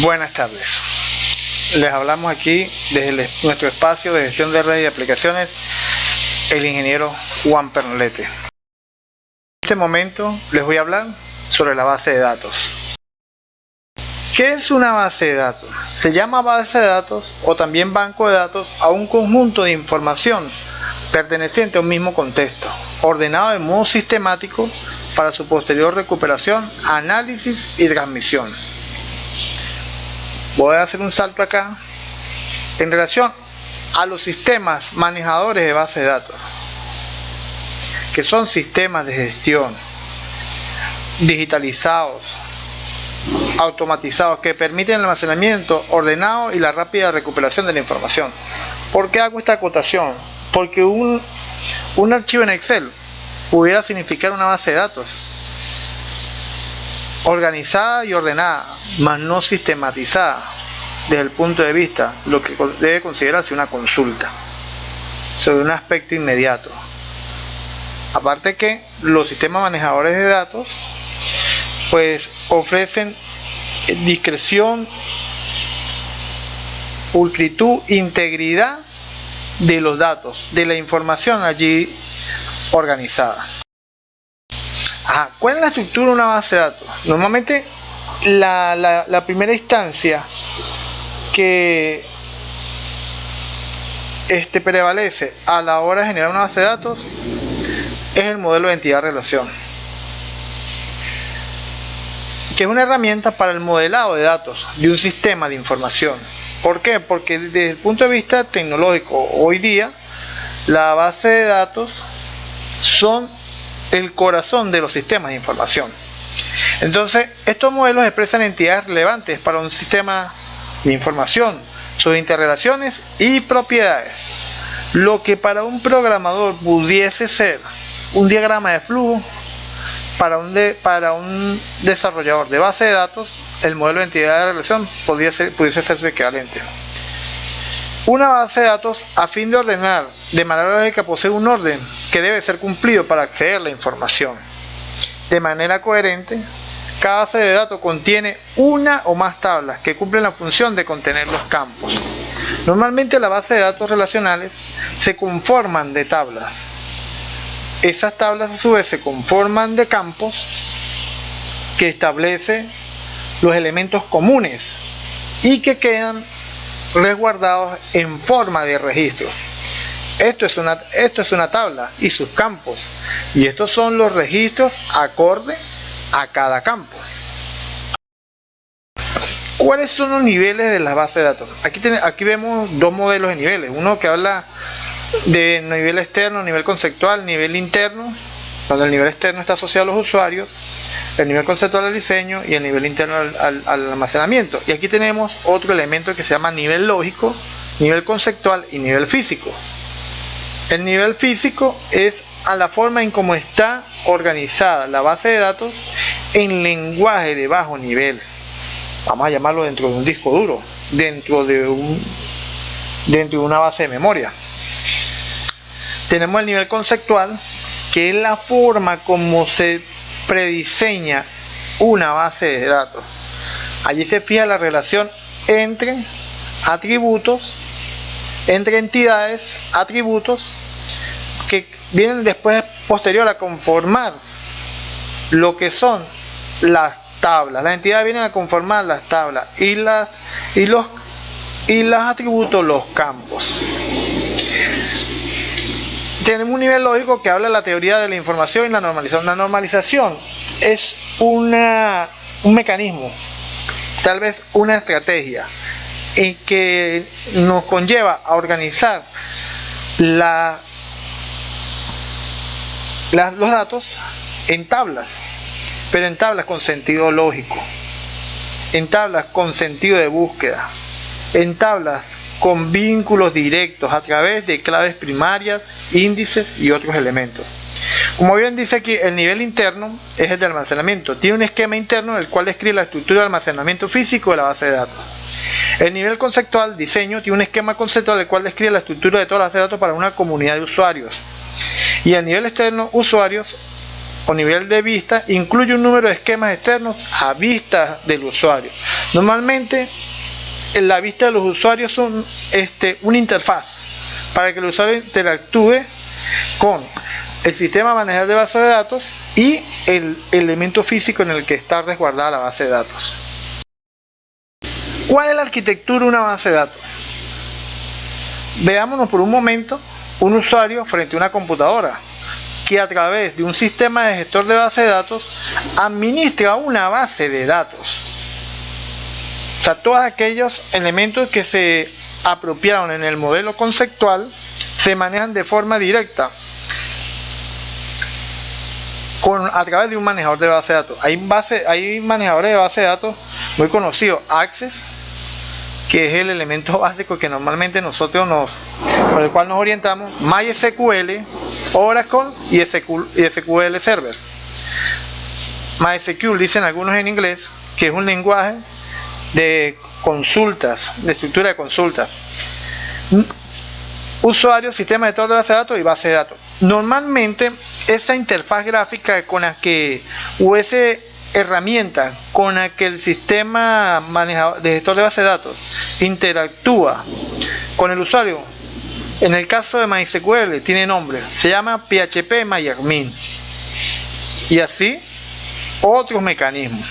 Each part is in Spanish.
Buenas tardes. Les hablamos aquí desde nuestro espacio de gestión de redes y aplicaciones, el ingeniero Juan Pernalete. En este momento les voy a hablar sobre la base de datos. ¿Qué es una base de datos? Se llama base de datos o también banco de datos a un conjunto de información perteneciente a un mismo contexto, ordenado de modo sistemático para su posterior recuperación, análisis y transmisión. Voy a hacer un salto acá en relación a los sistemas manejadores de base de datos, que son sistemas de gestión digitalizados, automatizados, que permiten el almacenamiento ordenado y la rápida recuperación de la información. ¿Por qué hago esta acotación? Porque un archivo en Excel pudiera significar una base de datos organizada y ordenada, mas no sistematizada desde el punto de vista lo que debe considerarse una consulta sobre un aspecto inmediato. Aparte que los sistemas manejadores de datos pues ofrecen discreción, pulcritud, integridad de los datos, de la información allí organizada. ¿Cuál es la estructura de una base de datos? Normalmente la primera instancia que prevalece a la hora de generar una base de datos es el modelo de entidad-relación, que es una herramienta para el modelado de datos de un sistema de información. ¿Por qué? Porque desde el punto de vista tecnológico, hoy día la base de datos son el corazón de los sistemas de información. Entonces, estos modelos expresan entidades relevantes para un sistema de información, sus interrelaciones y propiedades. Lo que para un programador pudiese ser un diagrama de flujo, para un desarrollador de base de datos, el modelo de entidad de relación pudiese ser su equivalente. Una base de datos, a fin de ordenar de manera lógica, posee un orden que debe ser cumplido para acceder a la información. De manera coherente, cada base de datos contiene una o más tablas que cumplen la función de contener los campos. Normalmente las bases de datos relacionales se conforman de tablas. Esas tablas a su vez se conforman de campos que establecen los elementos comunes y que quedan resguardados en forma de registro. Esto es una tabla y sus campos, y estos son los registros acorde a cada campo. ¿Cuáles son los niveles de las bases de datos? Aquí vemos dos modelos de niveles, uno que habla de nivel externo, nivel conceptual, nivel interno, donde el nivel externo está asociado a los usuarios, el nivel conceptual al diseño y el nivel interno al almacenamiento. Y aquí tenemos otro elemento que se llama nivel lógico, nivel conceptual y nivel físico. El nivel físico es a la forma en cómo está organizada la base de datos en lenguaje de bajo nivel. Vamos a llamarlo dentro de un disco duro, dentro de una base de memoria. Tenemos el nivel conceptual, que es la forma como se prediseña una base de datos. Allí se fija la relación entre atributos, entre entidades, atributos que vienen después, posterior a conformar lo que son las tablas. Las entidades vienen a conformar las tablas y los atributos, los campos. Tenemos un nivel lógico que habla de la teoría de la información y la normalización. La normalización es un mecanismo, tal vez una estrategia, en que nos conlleva a organizar los datos en tablas, pero en tablas con sentido lógico, en tablas con sentido de búsqueda, en tablas con vínculos directos a través de claves primarias, índices y otros elementos. Como bien dice aquí, el nivel interno es el de almacenamiento. Tiene un esquema interno en el cual describe la estructura de almacenamiento físico de la base de datos. El nivel conceptual, diseño, tiene un esquema conceptual el cual describe la estructura de toda la base de datos para una comunidad de usuarios. Y el nivel externo, usuarios, o nivel de vista incluye un número de esquemas externos a vista del usuario. Normalmente en la vista de los usuarios son una interfaz para que el usuario interactúe con el sistema manejador de base de datos y el elemento físico en el que está resguardada la base de datos. ¿Cuál es la arquitectura de una base de datos? Veámonos por un momento un usuario frente a una computadora que a través de un sistema de gestor de base de datos administra una base de datos. O sea, todos aquellos elementos que se apropiaron en el modelo conceptual se manejan de forma directa a través de un manejador de base de datos. Hay manejadores de base de datos muy conocidos, Access, que es el elemento básico que normalmente por el cual nos orientamos, MySQL, Oracle y SQL Server. MySQL dicen algunos en inglés, que es un lenguaje de consultas, de estructura de consultas. Usuario, sistema de gestor de base de datos y base de datos. Normalmente esa interfaz gráfica o esa herramienta con la que el sistema de gestor de base de datos interactúa con el usuario, en el caso de MySQL tiene nombre, se llama PHP-MyAdmin, y así otros mecanismos.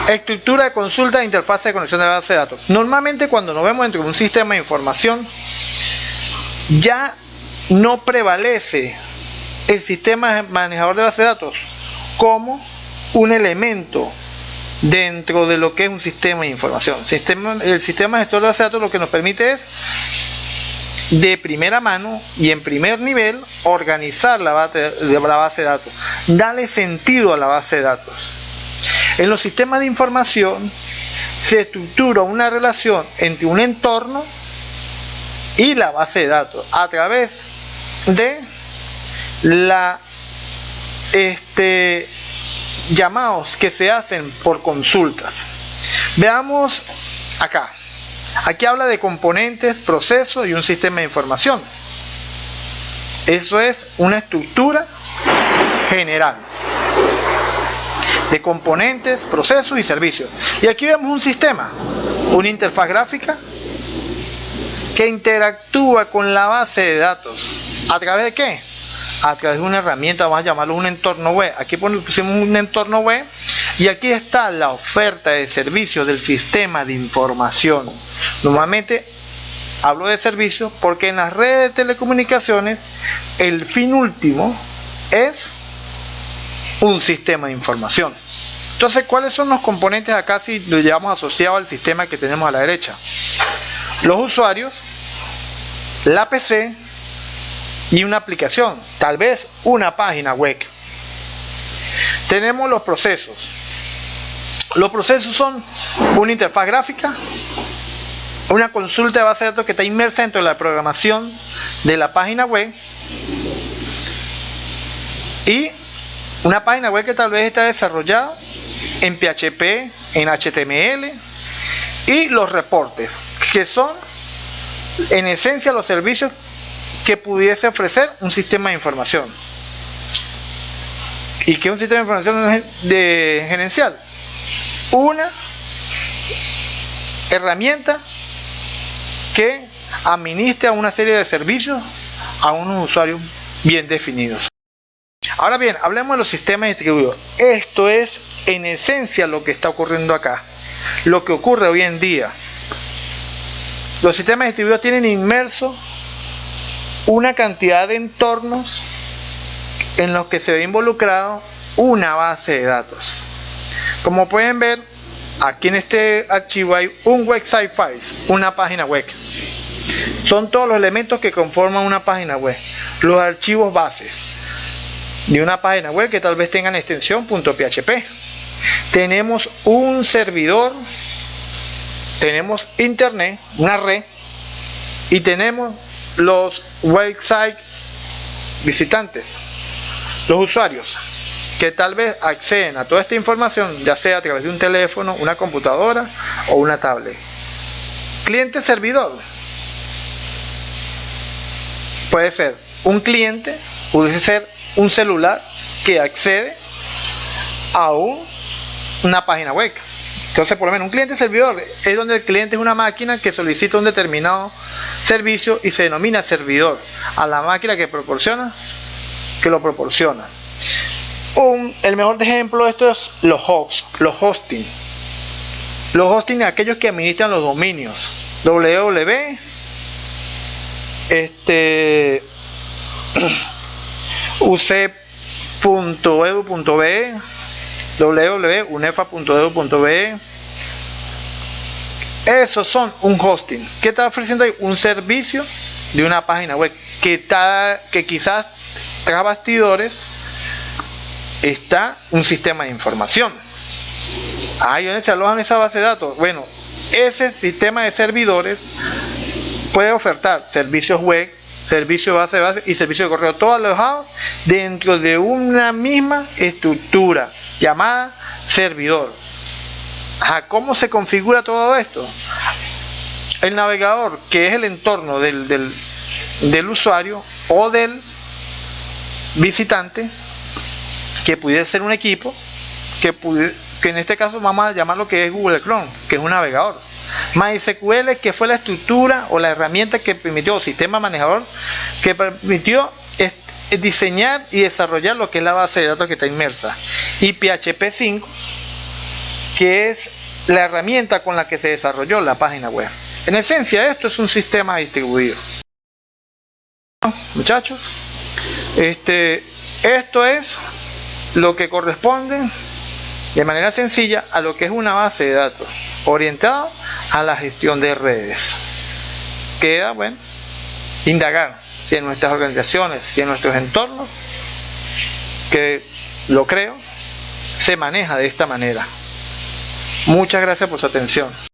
Estructura de consulta e interfaz de conexión de base de datos. Normalmente cuando nos vemos dentro de un sistema de información, ya no prevalece el sistema manejador de base de datos como un elemento dentro de lo que es un sistema de información. El sistema gestor de base de datos lo que nos permite es, de primera mano y en primer nivel, organizar la base de datos, darle sentido a la base de datos. En los sistemas de información se estructura una relación entre un entorno y la base de datos a través de llamados que se hacen por consultas. Veamos acá. Aquí habla de componentes, procesos y un sistema de información. Eso es una estructura general de componentes, procesos y servicios. Y aquí vemos un sistema, una interfaz gráfica que interactúa con la base de datos. ¿A través de qué? A través de una herramienta, vamos a llamarlo un entorno web. Aquí pusimos un entorno web y aquí está la oferta de servicios del sistema de información. Normalmente hablo de servicios porque en las redes de telecomunicaciones el fin último es un sistema de información. Entonces, ¿cuáles son los componentes acá si lo llevamos asociado al sistema que tenemos a la derecha? Los usuarios, la PC y una aplicación, tal vez una página web. Tenemos los procesos. Los procesos son una interfaz gráfica, una consulta de base de datos que está inmersa dentro de la programación de la página web y una página web que tal vez está desarrollada en PHP, en HTML, y los reportes, que son en esencia los servicios que pudiese ofrecer un sistema de información. ¿Y qué es un sistema de información gerencial? Una herramienta que administra una serie de servicios a unos usuarios bien definidos. Ahora bien, hablemos de los sistemas distribuidos. Esto es en esencia lo que está ocurriendo acá, lo que ocurre hoy en día. Los sistemas distribuidos tienen inmerso una cantidad de entornos en los que se ve involucrado una base de datos. Como pueden ver, aquí en este archivo hay un website files, una página web. Son todos los elementos que conforman una página web, los archivos bases de una página web que tal vez tengan extensión .php. Tenemos un servidor, tenemos internet, una red, y tenemos los website visitantes, los usuarios que tal vez acceden a toda esta información, ya sea a través de un teléfono, una computadora o una tablet. Cliente servidor puede ser un cliente, puede ser un celular que accede a una página web. Entonces, por lo menos un cliente servidor es donde el cliente es una máquina que solicita un determinado servicio y se denomina servidor a la máquina que lo proporciona. El mejor ejemplo de esto es los hosting. Los hosting, aquellos que administran los dominios www, uc.edu.be, www.unefa.edu.be. Esos son un hosting que está ofreciendo ahí un servicio de una página web que quizás tras bastidores está un sistema de información. Ahí donde se alojan esa base de datos. Bueno, ese sistema de servidores puede ofertar servicios web, servicio de base y servicio de correo, todos alojados dentro de una misma estructura llamada servidor. ¿Cómo se configura todo esto? El navegador, que es el entorno del usuario o del visitante, que pudiera ser un equipo, que en este caso vamos a llamarlo que es Google Chrome, que es un navegador. MySQL, que fue la estructura o la herramienta que permitió, o sistema manejador, que permitió diseñar y desarrollar lo que es la base de datos que está inmersa. Y PHP 5, que es la herramienta con la que se desarrolló la página web. En esencia, esto es un sistema distribuido. Muchachos, esto es lo que corresponde de manera sencilla a lo que es una base de datos orientada a la gestión de redes. Queda, bueno, indagar si en nuestras organizaciones, si en nuestros entornos, que lo creo, se maneja de esta manera. Muchas gracias por su atención.